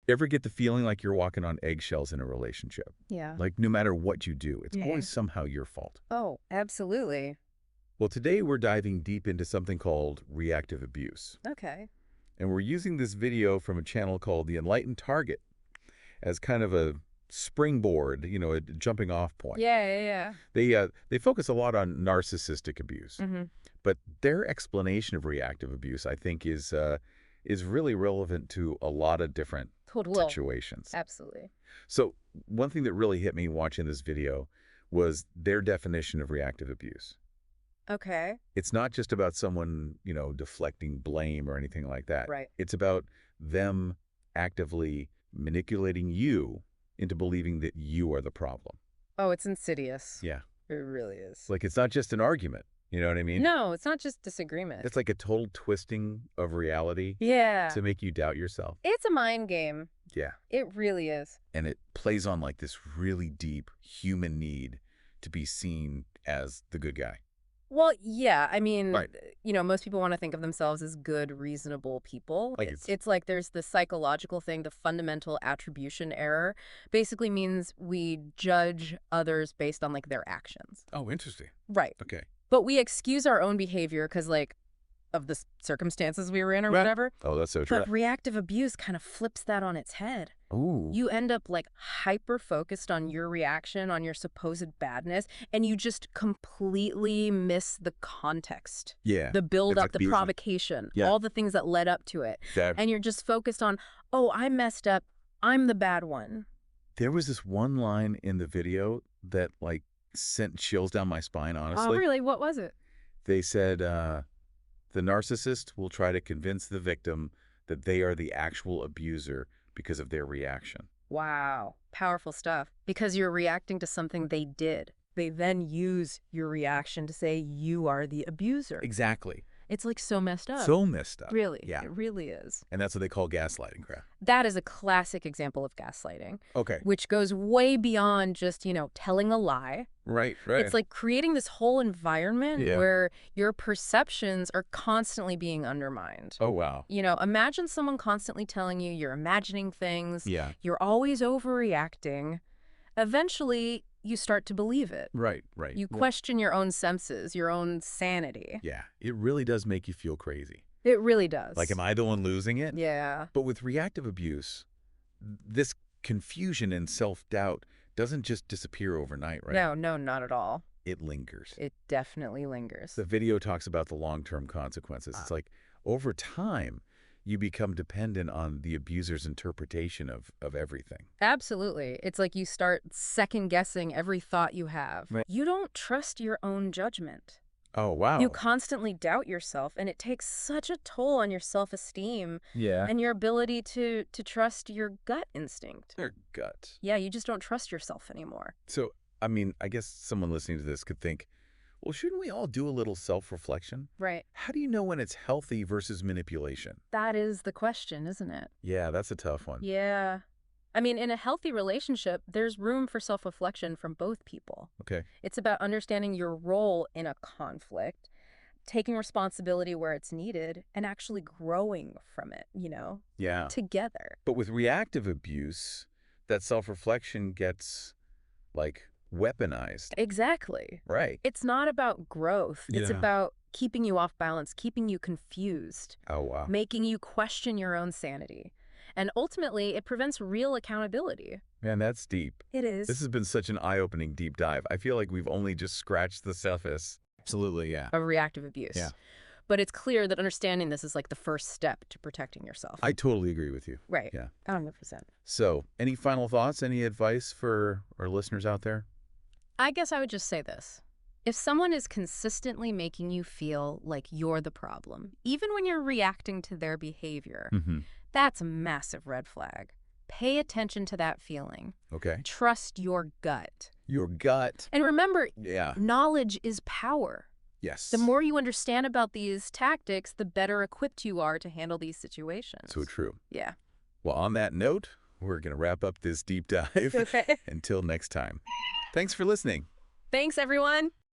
Ever get the feeling like you're walking on eggshells in a relationship? Yeah. Like no matter what you do, it's Yeah. always somehow your fault. Oh, absolutely. Well, today we're diving deep into something called reactive abuse. Okay. And we're using this video from a channel called The Enlightened Target as kind of a springboard, a jumping off point. Yeah. They focus a lot on narcissistic abuse. Mm-hmm. But their explanation of reactive abuse, I think, is really relevant to a lot of different situations. Absolutely. So one thing that really hit me watching this video was their definition of reactive abuse. Okay. It's not just about someone, deflecting blame or anything like that. Right. It's about them actively manipulating you into believing that you are the problem. Oh, it's insidious. Yeah. It really is. Like, it's not just an argument. You know what I mean? No, it's not just disagreement. It's like a total twisting of reality Yeah. to make you doubt yourself. It's a mind game. Yeah. It really is. And it plays on like this really deep human need to be seen as the good guy. Well, yeah. I mean, Right. Most people want to think of themselves as good, reasonable people. Like It's like there's the psychological thing, the fundamental attribution error. Basically means we judge others based on like their actions. Oh, interesting. Right. Okay. But we excuse our own behavior because of the circumstances we were in or Right. whatever. Oh, that's so true. But reactive abuse kind of flips that on its head. Ooh. You end up like hyper-focused on your reaction, on your supposed badness, and you just completely miss the context. Yeah. The build-up, like the the- provocation, Yeah. all the things that led up to it. And you're just focused on, oh, I messed up. I'm the bad one. There was this one line in the video that like sent chills down my spine, honestly. Oh, really? What was it? They said, the narcissist will try to convince the victim that they are the actual abuser because of their reaction. Wow. Powerful stuff. Because you're reacting to something they did. They then use your reaction to say you are the abuser. Exactly. It's like so messed up. So messed up. Really. Yeah. It really is. And that's what they call gaslighting, crap. That is a classic example of gaslighting, Okay. which goes way beyond just, telling a lie. Right. It's like creating this whole environment where your perceptions are constantly being undermined. Oh, wow. Imagine someone constantly telling you you're imagining things. Yeah. You're always overreacting. Eventually, you start to believe it. Right. You question your own senses, your own sanity. Yeah. It really does make you feel crazy. It really does. Like, am I the one losing it? Yeah. But with reactive abuse, this confusion and self-doubt doesn't just disappear overnight, right? No, not at all. It lingers. It definitely lingers. The video talks about the long-term consequences. It's like, over time, you become dependent on the abuser's interpretation of everything. Absolutely. It's like you start second-guessing every thought you have. Right. You don't trust your own judgment. Oh, wow. You constantly doubt yourself, and it takes such a toll on your self-esteem Yeah. and your ability to trust your gut instinct. Their gut. Yeah, you just don't trust yourself anymore. So, I mean, I guess someone listening to this could think, well, shouldn't we all do a little self-reflection? Right. How do you know when it's healthy versus manipulation? That is the question, isn't it? Yeah, that's a tough one. Yeah. I mean, in a healthy relationship, there's room for self-reflection from both people. Okay. It's about understanding your role in a conflict, taking responsibility where it's needed, and actually growing from it, Yeah. together. But with reactive abuse, that self-reflection gets, like, weaponized. Exactly. Right. It's not about growth. It's Yeah. about keeping you off balance, keeping you confused, Oh, wow. making you question your own sanity. And ultimately, it prevents real accountability. Man, that's deep. It is. This has been such an eye-opening deep dive. I feel like we've only just scratched the surface. Absolutely, yeah. Of reactive abuse. Yeah. But it's clear that understanding this is like the first step to protecting yourself. I totally agree with you. Right. Yeah. 100%. So, any final thoughts, any advice for our listeners out there? I guess I would just say this. If someone is consistently making you feel like you're the problem, even when you're reacting to their behavior, that's a massive red flag. Pay attention to that feeling. Okay. Trust your gut. Your gut. And remember, Yeah. knowledge is power. Yes. The more you understand about these tactics, the better equipped you are to handle these situations. So true. Yeah. Well, on that note, we're going to wrap up this deep dive. Okay. Until next time. Thanks for listening. Thanks, everyone.